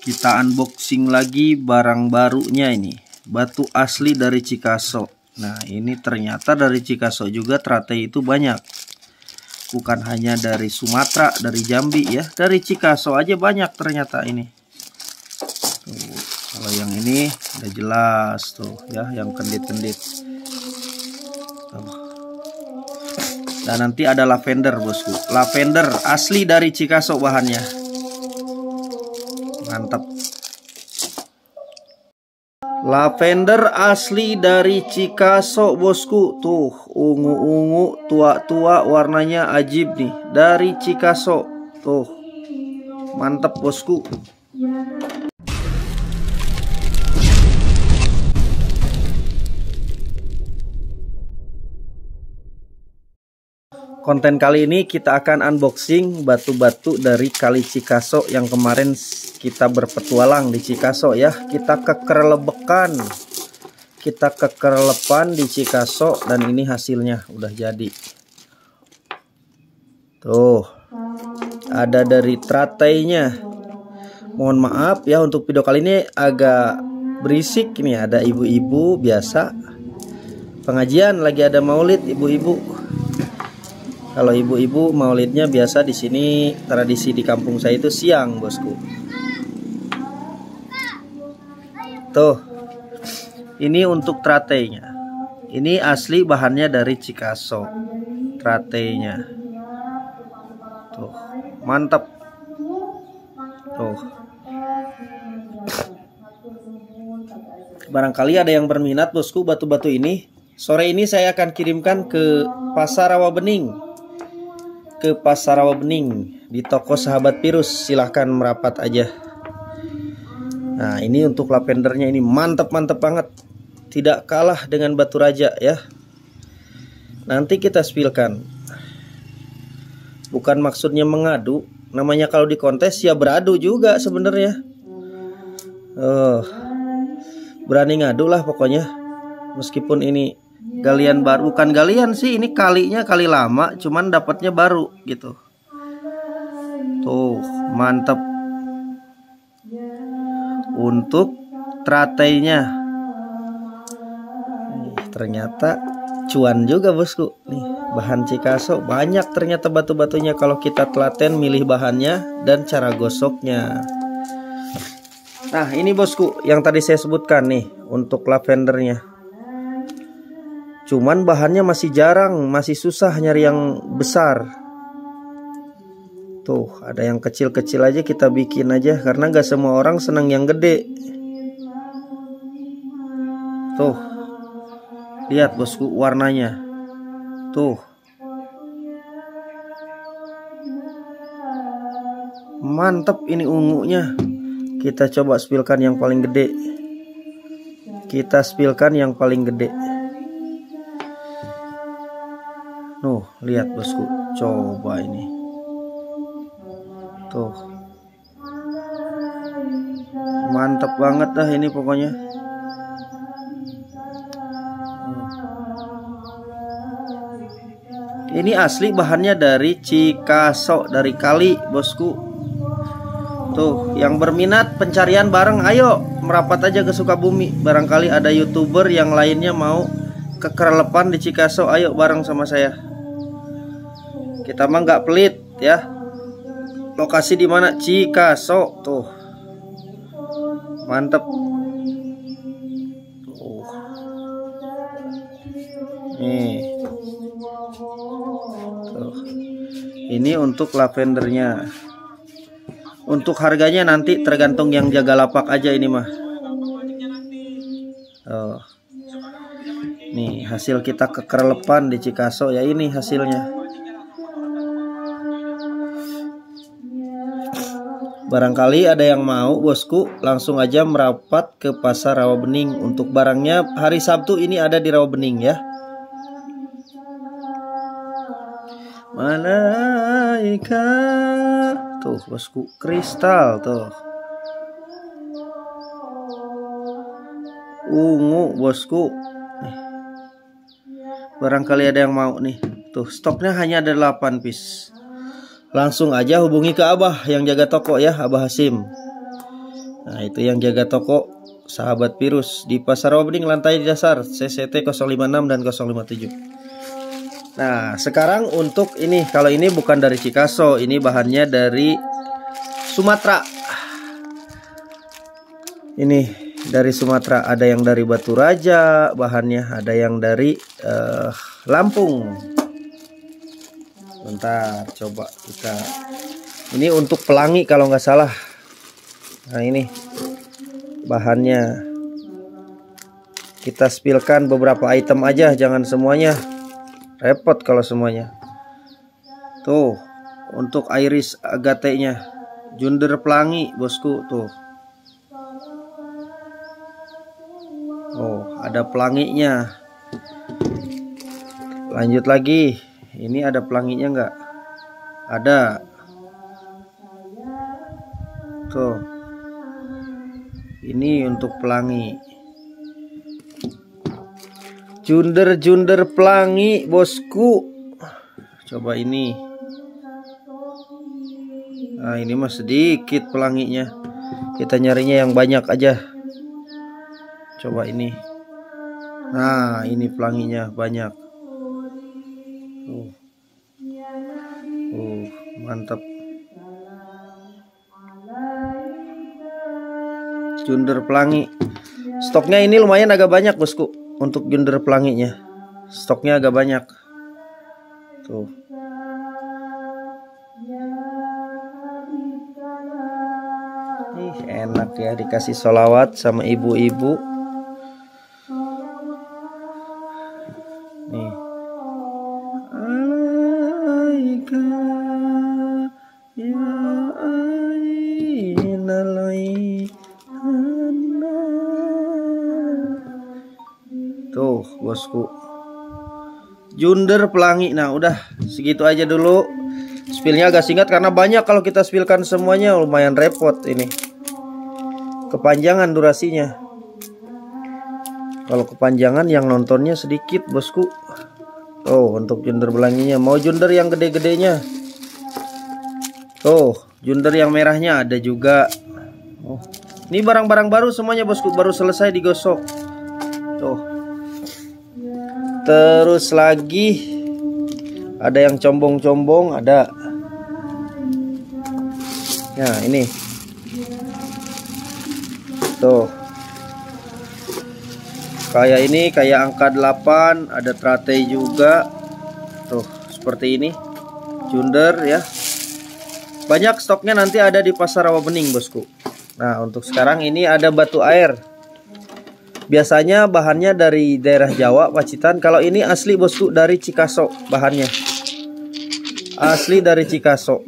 Kita unboxing lagi barang barunya ini. Batu asli dari Cikaso. Nah, ini ternyata dari Cikaso juga teratai itu banyak. Bukan hanya dari Sumatera, dari Jambi ya. Dari Cikaso aja banyak ternyata ini. Tuh, kalau yang ini udah jelas tuh ya, yang kendit-kendit. Dan nanti ada lavender bosku. Lavender asli dari Cikaso bahannya. Mantap. Lavender asli dari Cikaso bosku. Tuh ungu-ungu tua-tua, warnanya ajib nih. Dari Cikaso. Tuh mantap bosku. Konten kali ini kita akan unboxing batu-batu dari Kali Cikaso yang kemarin kita berpetualang di Cikaso ya. Kita kekerlebekan, kita kekerlepan di Cikaso, dan ini hasilnya udah jadi. Tuh, ada dari teratainya. Mohon maaf ya untuk video kali ini agak berisik ini. Ada ibu-ibu biasa pengajian, lagi ada maulid ibu-ibu. Kalau ibu-ibu maulidnya biasa di sini, tradisi di kampung saya itu siang, bosku. Tuh, ini untuk teratainya. Ini asli bahannya dari Cikaso, teratainya. Tuh, mantap. Tuh. Barangkali ada yang berminat, bosku, batu-batu ini. Sore ini saya akan kirimkan ke Pasar Rawa Bening. Ke Pasar Rawa Bening di toko Sahabat Virus, silahkan merapat aja. Nah, ini untuk lavendernya ini mantap-mantap banget, tidak kalah dengan batu raja ya. Nanti kita spillkan. Bukan maksudnya mengadu, namanya kalau di kontes ya beradu juga sebenarnya. Berani ngadu lah pokoknya. Meskipun ini galian baru, bukan galian sih, ini kalinya kali lama, cuman dapatnya baru gitu. Tuh mantap. Untuk teratainya ternyata cuan juga bosku. Nih bahan Cikaso banyak ternyata batu-batunya kalau kita telaten milih bahannya dan cara gosoknya. Nah ini bosku yang tadi saya sebutkan nih untuk lavendernya. Cuman bahannya masih jarang, masih susah nyari yang besar. Tuh, ada yang kecil-kecil aja kita bikin aja, karena gak semua orang senang yang gede. Tuh, lihat bosku warnanya. Tuh, mantep ini ungunya. Kita coba spillkan yang paling gede. Kita spillkan yang paling gede. Nuh, lihat bosku, coba ini. Tuh. Mantap banget dah ini pokoknya. Ini asli bahannya dari Cikaso, dari Kali, bosku. Tuh, yang berminat pencarian bareng, ayo merapat aja ke Sukabumi. Barangkali ada YouTuber yang lainnya mau kekerlepan di Cikaso, ayo bareng sama saya. Kita mah nggak pelit ya. Lokasi di mana? Cikaso. Tuh. Mantep. Tuh. Nih. Tuh. Ini untuk lavendernya. Untuk harganya nanti tergantung yang jaga lapak aja ini mah. Tuh. Nih hasil kita kekerlepan di Cikaso ya, ini hasilnya. Barangkali ada yang mau bosku, langsung aja merapat ke Pasar Rawa Bening. Untuk barangnya hari Sabtu ini ada di Rawa Bening ya. Malaikat. Tuh bosku, kristal tuh. Ungu bosku. Nih. Barangkali ada yang mau nih. Tuh stoknya hanya ada 8 piece. Langsung aja hubungi ke Abah yang jaga toko ya, Abah Hasim. Nah, itu yang jaga toko Sahabat Virus di Pasar Rawa Bening, lantai dasar CCT 056 dan 057. Nah, sekarang untuk ini, kalau ini bukan dari Cikaso, ini bahannya dari Sumatera. Ini dari Sumatera, ada yang dari Batu Raja bahannya, ada yang dari Lampung. Bentar, coba kita. Ini untuk pelangi kalau nggak salah. Nah, ini bahannya. Kita spillkan beberapa item aja, jangan semuanya. Repot kalau semuanya. Tuh, untuk iris agate-nya. Junder pelangi, bosku, tuh. Oh, ada pelanginya. Lanjut lagi. Ini ada pelanginya nggak? Ada. Tuh. Ini untuk pelangi. Junder pelangi, bosku. Coba ini. Nah, ini mah sedikit pelanginya. Kita nyarinya yang banyak aja. Coba ini. Nah, ini pelanginya banyak. Mantap. Junder pelangi. Stoknya ini lumayan agak banyak, bosku. Untuk junder pelanginya, stoknya agak banyak. Tuh. Enak ya, dikasih sholawat sama ibu-ibu. Nih. Tuh, bosku. Junder pelangi. Nah, udah segitu aja dulu. Spillnya agak singkat karena banyak, kalau kita spillkan semuanya lumayan repot ini. Kepanjangan durasinya. Kalau kepanjangan yang nontonnya sedikit, bosku. Oh, untuk junder pelanginya. Mau junder yang gede-gedenya. Oh, junder yang merahnya ada juga. Oh, ini barang-barang baru semuanya, bosku. Baru selesai digosok. Tuh. Terus lagi ada yang combong-combong, ada. Nah, ini. Tuh. Kayak ini, kayak angka 8, ada trate juga. Tuh, seperti ini. Junder ya. Banyak stoknya, nanti ada di Pasar Rawa Bening, bosku. Nah, untuk sekarang ini ada batu air. Biasanya bahannya dari daerah Jawa, Pacitan. Kalau ini asli, bosku, dari Cikaso bahannya. Asli dari Cikaso.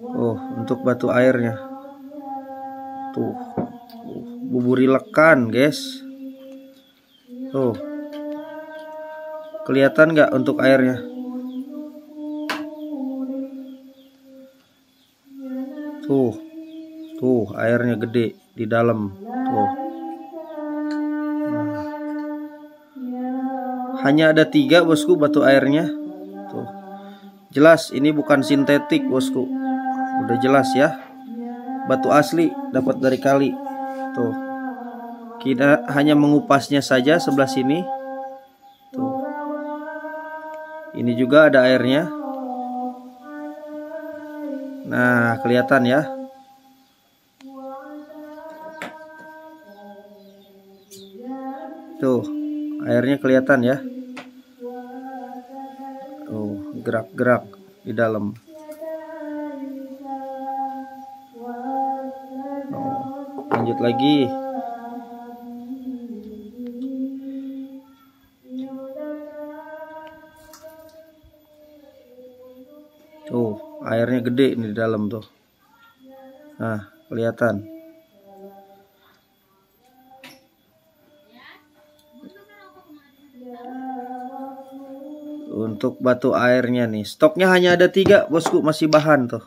Oh, untuk batu airnya. Tuh. Buburi lekan, guys. Tuh. Kelihatan nggak untuk airnya? Tuh. Tuh, airnya gede di dalam. Tuh. Nah. Hanya ada 3, bosku, batu airnya. Tuh. Jelas ini bukan sintetik, bosku. Udah jelas ya. Batu asli dapat dari kali. Tuh. Kita hanya mengupasnya saja sebelah sini. Tuh. Ini juga ada airnya. Nah, kelihatan ya. Tuh, airnya kelihatan ya. Tuh, gerak-gerak di dalam. Oh, lanjut lagi. Tuh, airnya gede ini di dalam tuh. Nah, kelihatan. Untuk batu airnya nih, stoknya hanya ada 3, bosku, masih bahan tuh.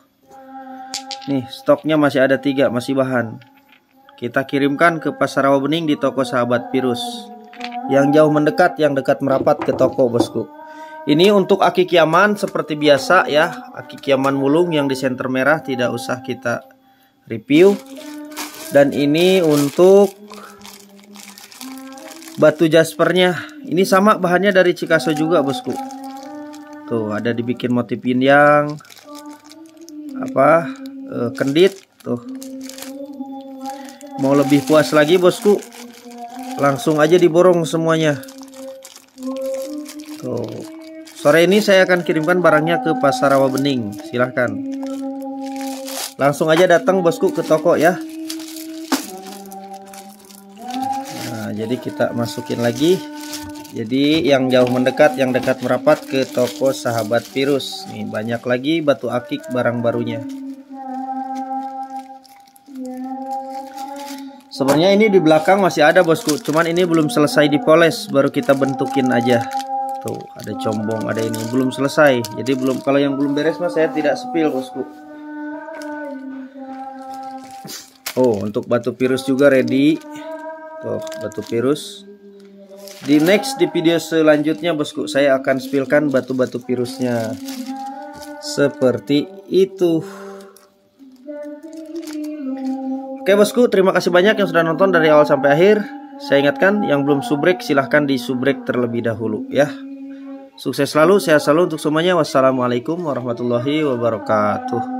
Nih, stoknya masih ada 3, masih bahan. Kita kirimkan ke Pasar Rawa Bening di toko Sahabat Virus. Yang jauh mendekat, yang dekat merapat ke toko, bosku. Ini untuk aki kiaman seperti biasa ya, aki kiaman mulung yang di senter merah tidak usah kita review. Dan ini untuk batu jaspernya, ini sama bahannya dari Cikaso juga bosku. Tuh ada dibikin motif yin yang kendit tuh. Mau lebih puas lagi bosku, langsung aja diborong semuanya. Tuh. Sore ini saya akan kirimkan barangnya ke Pasar Rawa Bening. Silahkan langsung aja datang bosku ke toko ya. Nah, jadi kita masukin lagi. Jadi yang jauh mendekat, yang dekat merapat ke toko Sahabat Virus. Nih banyak lagi batu akik barang barunya. Sebenarnya ini di belakang masih ada bosku, cuman ini belum selesai dipoles, baru kita bentukin aja. Tuh ada combong, ada ini belum selesai. Jadi belum, kalau yang belum beres mas saya tidak spill bosku. Oh untuk batu virus juga ready. Tuh batu virus. Di next di video selanjutnya bosku saya akan spillkan batu-batu virusnya. Seperti itu. Oke bosku, terima kasih banyak yang sudah nonton dari awal sampai akhir. Saya ingatkan yang belum subrek silahkan di subrek terlebih dahulu ya. Sukses selalu, sehat selalu untuk semuanya. Wassalamualaikum warahmatullahi wabarakatuh.